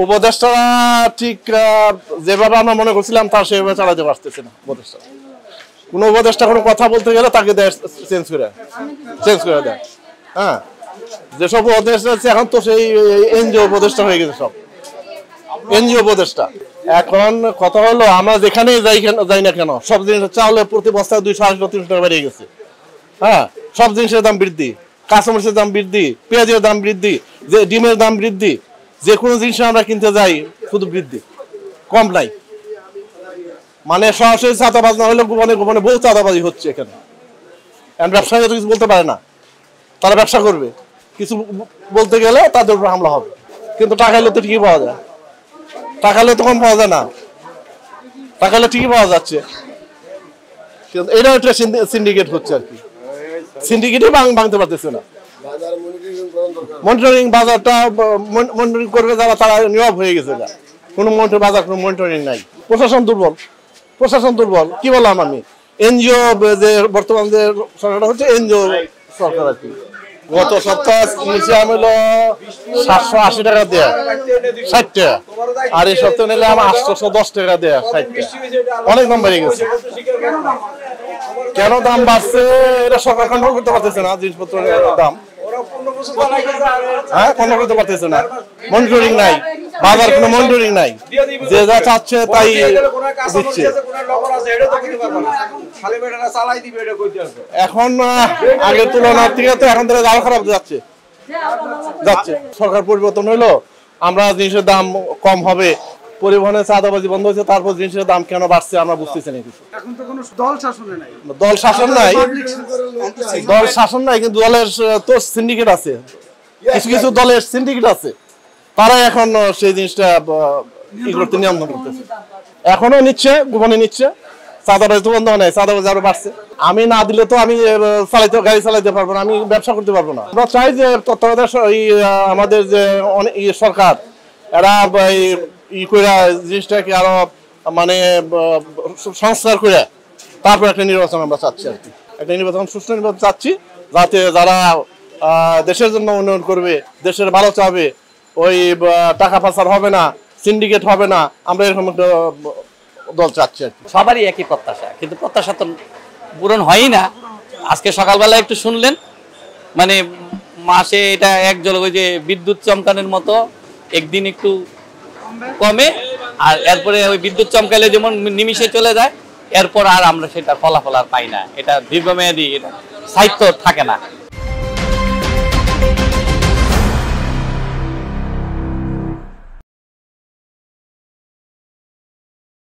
উপদেষ্টারা ঠিক যেভাবে আমরা মনে করছিলাম তার সেভাবে চালাতে পারতেছে না। উপদেষ্টা কোনো উপদেষ্টা কোনো কথা বলতে গেলে তাকে চেঞ্জ করে দেয়। হ্যাঁ, যেসব উপদেষ্টা আছে এখন তো সেই এনজিও উপদেষ্টা হয়ে গেছে, সব এনজিও উপদেষ্টা। এখন কথা হলো আমরা যেখানেই যাই না কেন সব জিনিস চাউলে প্রতি বস্তায় 200-300 টাকা বেড়ে গেছে। হ্যাঁ, সব জিনিসের দাম বৃদ্ধি, কাঁচামরিচের দাম বৃদ্ধি, পেঁয়াজের দাম বৃদ্ধি, যে ডিমের দাম বৃদ্ধি, যে কোনো জিনিস আমরা কিনতে যাই শুধু বৃদ্ধি, কম নাই। মানে সরাসরি চাঁদাবাজ না হলে গোপনে গোপনে বহু চাঁদাবাজি হচ্ছে এখানে। ব্যবসায়ীরা তো কিছু বলতে পারে না, তারা ব্যবসা করবে, কিছু বলতে গেলে তাদের উপর হামলা হবে। কিন্তু টাকা এলে তো ঠিকই পাওয়া যায়, টাকা এলে তো কম পাওয়া যায় না, টাকা এলে ঠিকই পাওয়া যাচ্ছে। কিন্তু এটাও একটা সিন্ডিকেট হচ্ছে আর কি, সিন্ডিকেটই ভাঙতে পারতেছে না। মনিটরিং বাজারটা মনিটরিং করবে যারা, তারা নিয়োগ হয়ে গেছে, কোনো বাজার কোনো মনিটরিং নাই। প্রশাসন দুর্বল কি বললাম আমি। এনজিও যে বর্তমান যে সরকারটা হচ্ছে এনজিও সরকার আর কি। গত সপ্তাহ নিচে হলো 780 টাকা দেয়া 60 টাকা, আর এই সপ্তাহে নিলে আমার 810 টাকা দেয়া 60 টাকা, অনেক দাম বেড়ে গেছে। কেন দাম বাড়ছে এটা সরকার কন্ট্রোল করতে পারতেছে না, জিনিসপত্রের দাম কন্ট্রোল করতে পারতেছে না। মনিটরিং নাই, বাজার কোনো মনিটরিং নাই, যে যা চাচ্ছে তাই দিচ্ছে। এখন আগের তুলনার থেকে তো এখন থেকে আরো খারাপ যাচ্ছে। সরকার পরিবর্তন হইলো, আমরা জিনিসের দাম কম হবে, পরিবহনের চাঁদাবাজি বন্ধ হয়েছে, তারপর জিনিসের দাম কেন বাড়ছে আমরা বুঝতেছি না কিছু। এখন তো কোনো দল শাসনে নাই, দল শাসন নাই, কিন্তু দলের তো সিন্ডিকেট আছে, কিছু কিছু দলের সিন্ডিকেট আছে, তারা এখন সেই জিনিসটা ই করতে নিয়ন্ত্রণ করতেছে। এখনো নিচ্ছে, গোপনে নিচ্ছে, চাঁদাবাজি তো বন্ধ হয় নাই, চাঁদাবাজি আরো বাড়ছে। আমি না দিলে তো আমি গাড়ি চালাইতে পারবো না, আমি ব্যবসা করতে পারবো না। আমরা চাই যে তত্ত্বাবধায়ক আমাদের যে সরকার এরা জিনিসটাকে আরো মানে সংস্কার করে তারপর একটা নির্বাচন আমরা চাচ্ছি আর কি। একটা নির্বাচন, সুষ্ঠু নির্বাচন চাচ্ছি, যাতে যারা দেশের জন্য উন্নয়ন করবে, দেশের ভালো চাবে, ওই টাকা পাচার হবে না, সিন্ডিকেট হবে না, আমরা এরকম একটা দল চাচ্ছি আর কি। সবারই একই প্রত্যাশা, কিন্তু প্রত্যাশা তো পূরণ হয়ই না। আজকে সকালবেলা একটু শুনলেন, মানে মাসে এটা এক জল ওই যে বিদ্যুৎ চমকানোর মতো একদিন একটু কমে, আর এরপরে ওই বিদ্যুৎ চমকালে যেমন নিমিষে চলে যায়, এরপর আর আমরা সেটা ফলাফল আর পাই না। এটা দীর্ঘমেয়াদী, এটা স্থায়িত্ব থাকে না।